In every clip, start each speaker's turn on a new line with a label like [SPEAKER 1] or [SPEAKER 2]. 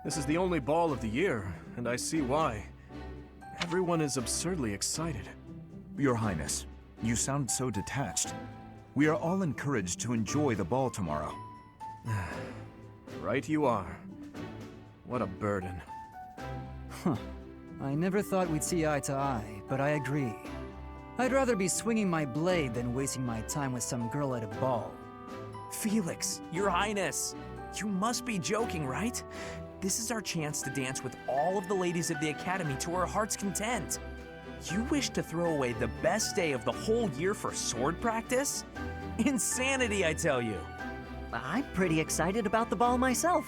[SPEAKER 1] This is the only ball of the year, and I see why. Everyone is absurdly excited.
[SPEAKER 2] Your Highness, you sound so detached. We are all encouraged to enjoy the ball tomorrow.
[SPEAKER 1] Right you are. What a burden.
[SPEAKER 3] I never thought we'd see eye to eye, but I agree. I'd rather be swinging my blade than wasting my time with some girl at a ball.
[SPEAKER 4] Felix, Your Highness, you must be joking, right? This is our chance to dance with all of the ladies of the Academy to our heart's content. You wish to throw away the best day of the whole year for sword practice? Insanity, I tell you.
[SPEAKER 5] I'm pretty excited about the ball myself.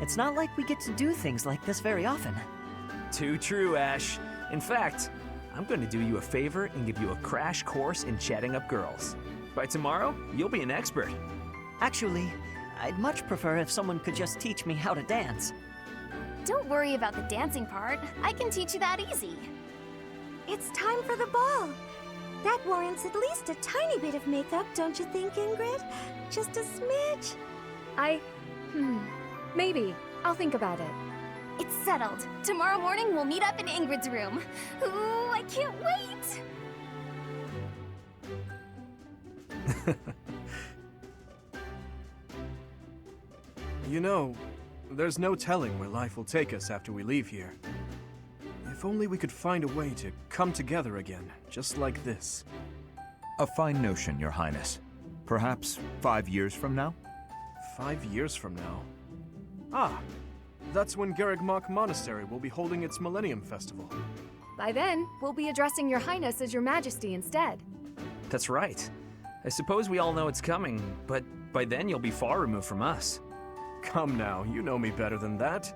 [SPEAKER 5] It's not like we get to do things like this very often.
[SPEAKER 4] Too true, Ash. In fact, I'm going to do you a favor and give you a crash course in chatting up girls. By tomorrow, you'll be an expert.
[SPEAKER 5] Actually, I'd much prefer if someone could just teach me how to dance.
[SPEAKER 6] Don't worry about the dancing part. I can teach you that easy. It's time for the ball. That warrants at least a tiny bit of makeup, don't you think, Ingrid? Just a smidge.
[SPEAKER 7] Maybe. I'll think about it.
[SPEAKER 6] It's settled. Tomorrow morning we'll meet up in Ingrid's room. Ooh, I can't wait!
[SPEAKER 1] You know, there's no telling where life will take us after we leave here. If only we could find a way to come together again, just like this.
[SPEAKER 2] A fine notion, Your Highness. Perhaps 5 years from now?
[SPEAKER 1] 5 years from now? Ah, that's when Garrigmach Monastery will be holding its Millennium Festival.
[SPEAKER 7] By then, we'll be addressing Your Highness as Your Majesty instead.
[SPEAKER 4] That's right. I suppose we all know it's coming, but by then you'll be far removed from us.
[SPEAKER 1] Come now, you know me better than that.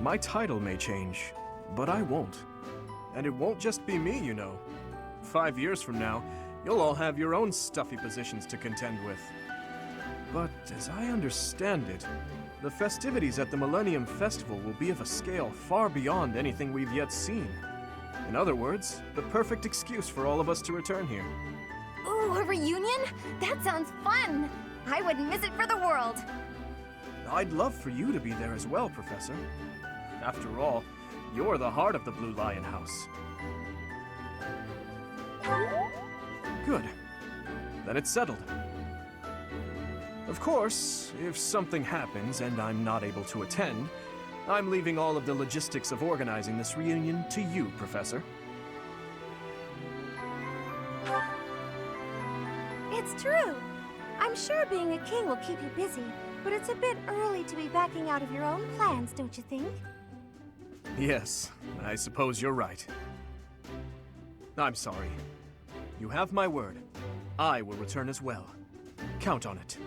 [SPEAKER 1] My title may change, but I won't. And it won't just be me, you know. 5 years from now, you'll all have your own stuffy positions to contend with. But as I understand it, the festivities at the Millennium Festival will be of a scale far beyond anything we've yet seen. In other words, the perfect excuse for all of us to return here.
[SPEAKER 6] Ooh, a reunion? That sounds fun! I wouldn't miss it for the world.
[SPEAKER 1] I'd love for you to be there as well, Professor. After all, you're the heart of the Blue Lion House. Good. Then it's settled. Of course, if something happens and I'm not able to attend, I'm leaving all of the logistics of organizing this reunion to you, Professor.
[SPEAKER 6] It's true. I'm sure being a king will keep you busy, but it's a bit early to be backing out of your own plans, don't you think?
[SPEAKER 1] Yes, I suppose you're right. I'm sorry. You have my word. I will return as well. Count on it.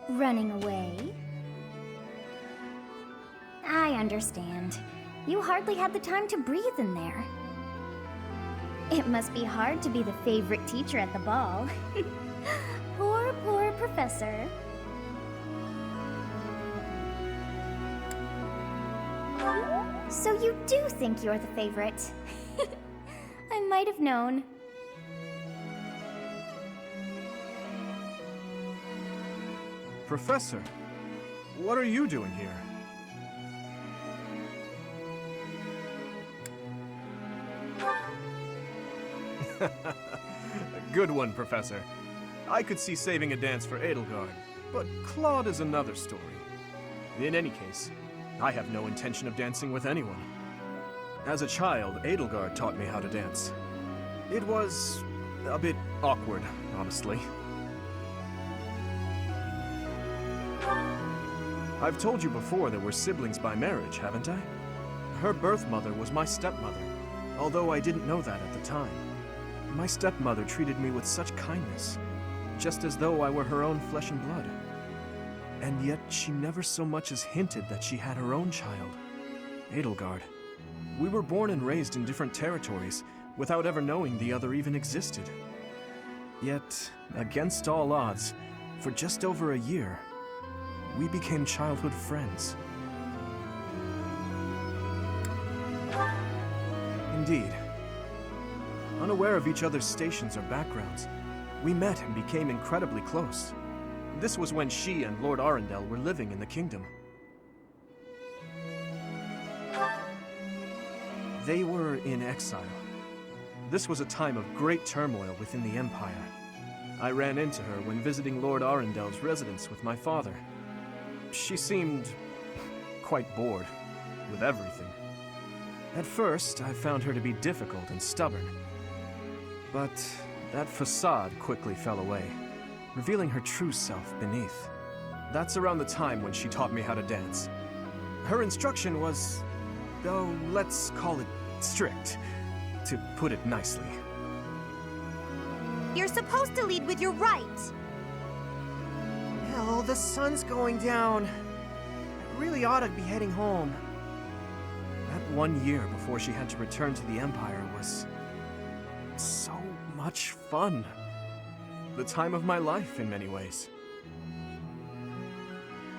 [SPEAKER 6] Running away? I understand. You hardly had the time to breathe in there. It must be hard to be the favorite teacher at the ball. Poor professor. So you do think you're the favorite? I might have known.
[SPEAKER 1] Professor, what are you doing here? Good one, Professor. I could see saving a dance for Edelgard, but Claude is another story. In any case, I have no intention of dancing with anyone. As a child, Edelgard taught me how to dance. It was a bit awkward, honestly. I've told you before that we're siblings by marriage, haven't I? Her birth mother was my stepmother, although I didn't know that at the time. My stepmother treated me with such kindness, just as though I were her own flesh and blood. And yet she never so much as hinted that she had her own child, Edelgard. We were born and raised in different territories, without ever knowing the other even existed. Yet, against all odds, for just over a year, we became childhood friends. Indeed. Unaware of each other's stations or backgrounds, we met and became incredibly close. This was when she and Lord Arundel were living in the kingdom. They were in exile. This was a time of great turmoil within the Empire. I ran into her when visiting Lord Arundel's residence with my father. She seemed quite bored with everything. At first, I found her to be difficult and stubborn. But that facade quickly fell away, revealing her true self beneath. That's around the time when she taught me how to dance. Her instruction was, though, let's call it strict, to put it nicely.
[SPEAKER 6] You're supposed to lead with your right.
[SPEAKER 8] Hell, the sun's going down. I really ought to be heading home.
[SPEAKER 1] That 1 year before she had to return to the Empire was so much fun. The time of my life, in many ways.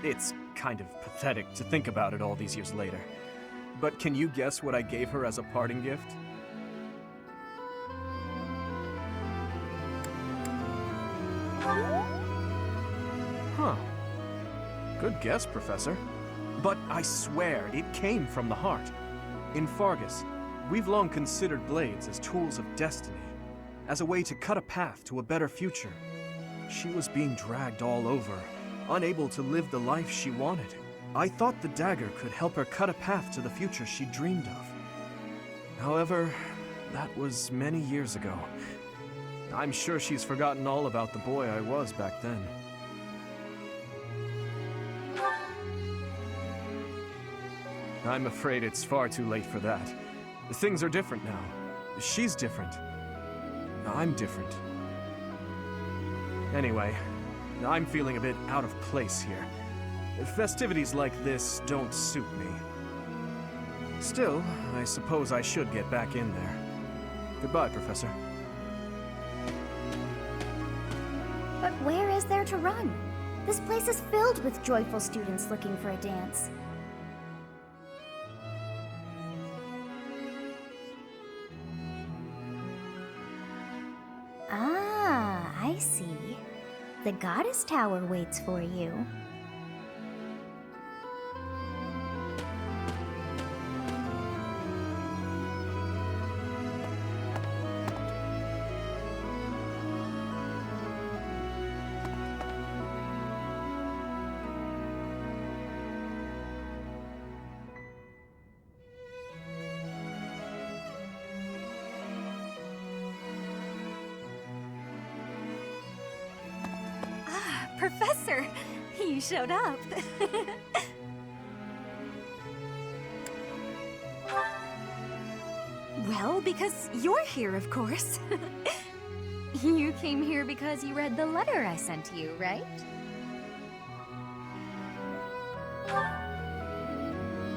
[SPEAKER 1] It's kind of pathetic to think about it all these years later. But can you guess what I gave her as a parting gift? Huh. Good guess, Professor. But I swear, it came from the heart. In Fargus, we've long considered blades as tools of destiny, as a way to cut a path to a better future. She was being dragged all over, unable to live the life she wanted. I thought the dagger could help her cut a path to the future she dreamed of. However, that was many years ago. I'm sure she's forgotten all about the boy I was back then. I'm afraid it's far too late for that. Things are different now. She's different. I'm different. Anyway, I'm feeling a bit out of place here. Festivities like this don't suit me. Still, I suppose I should get back in there. Goodbye, Professor.
[SPEAKER 6] But where is there to run? This place is filled with joyful students looking for a dance. Ah, I see. The Goddess Tower waits for you.
[SPEAKER 9] Professor, you showed up. Well, because you're here, of course.
[SPEAKER 7] You came here because you read the letter I sent you, right?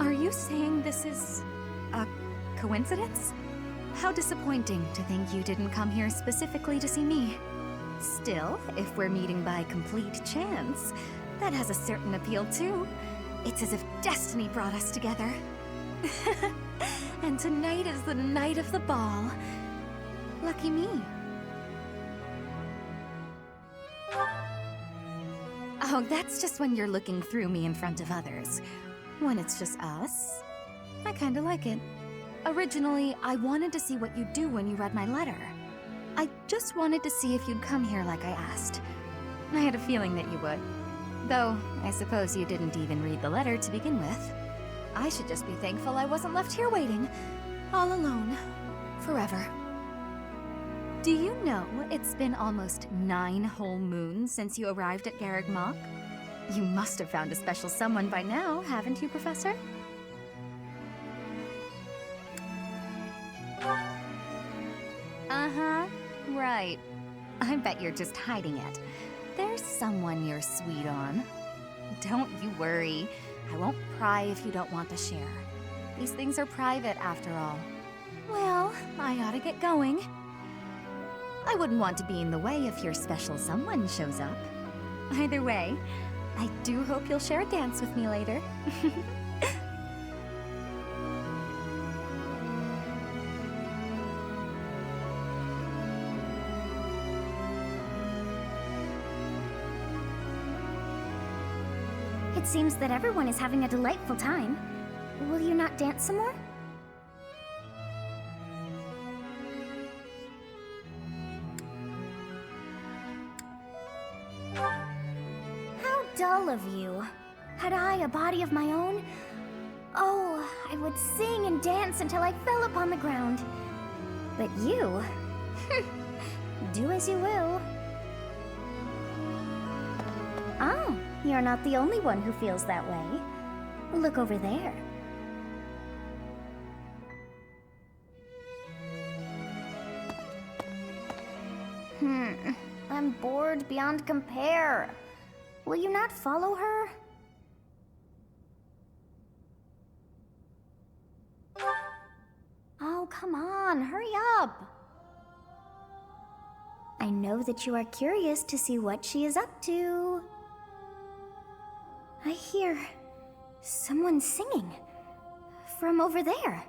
[SPEAKER 7] Are you saying this is a coincidence? How disappointing to think you didn't come here specifically to see me. Still, if we're meeting by complete chance, that has a certain appeal too. It's as if destiny brought us together. And tonight is the night of the ball. Lucky me. Oh, that's just when you're looking through me in front of others. When it's just us, I kinda like it. Originally, I wanted to see what you'd do when you read my letter. I just wanted to see if you'd come here like I asked. I had a feeling that you would. Though, I suppose you didn't even read the letter to begin with. I should just be thankful I wasn't left here waiting, all alone, forever. Do you know it's been almost 9 whole moons since you arrived at Garreg Mach? You must have found a special someone by now, haven't you, Professor? Uh-huh, right. I bet you're just hiding it. There's someone you're sweet on. Don't you worry. I won't pry if you don't want to share. These things are private, after all. Well, I ought to get going. I wouldn't want to be in the way if your special someone shows up. Either way, I do hope you'll share a dance with me later.
[SPEAKER 6] It seems that everyone is having a delightful time. Will you not dance some more? How dull of you. Had I a body of my own? Oh, I would sing and dance until I fell upon the ground. But you... do as you will. Oh, you're not the only one who feels that way. Look over there. I'm bored beyond compare. Will you not follow her? Oh, come on, hurry up. I know that you are curious to see what she is up to. I hear someone singing from over there.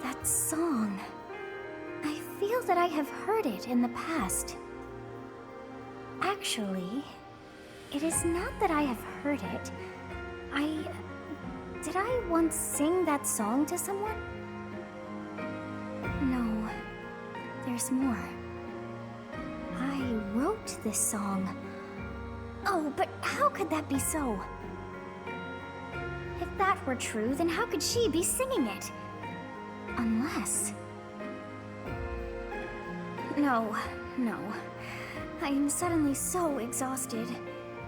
[SPEAKER 6] That song. I feel that I have heard it in the past. Actually, it is not that I have heard it. Did I once sing that song to someone? No, there's more. I wrote this song. Oh, but how could that be so? If that were true, then how could she be singing it? Unless... No. I am suddenly so exhausted.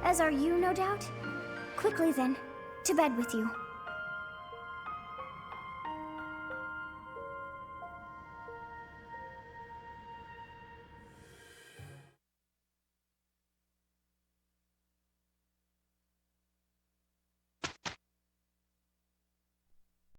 [SPEAKER 6] As are you, no doubt? Quickly then, to bed with you.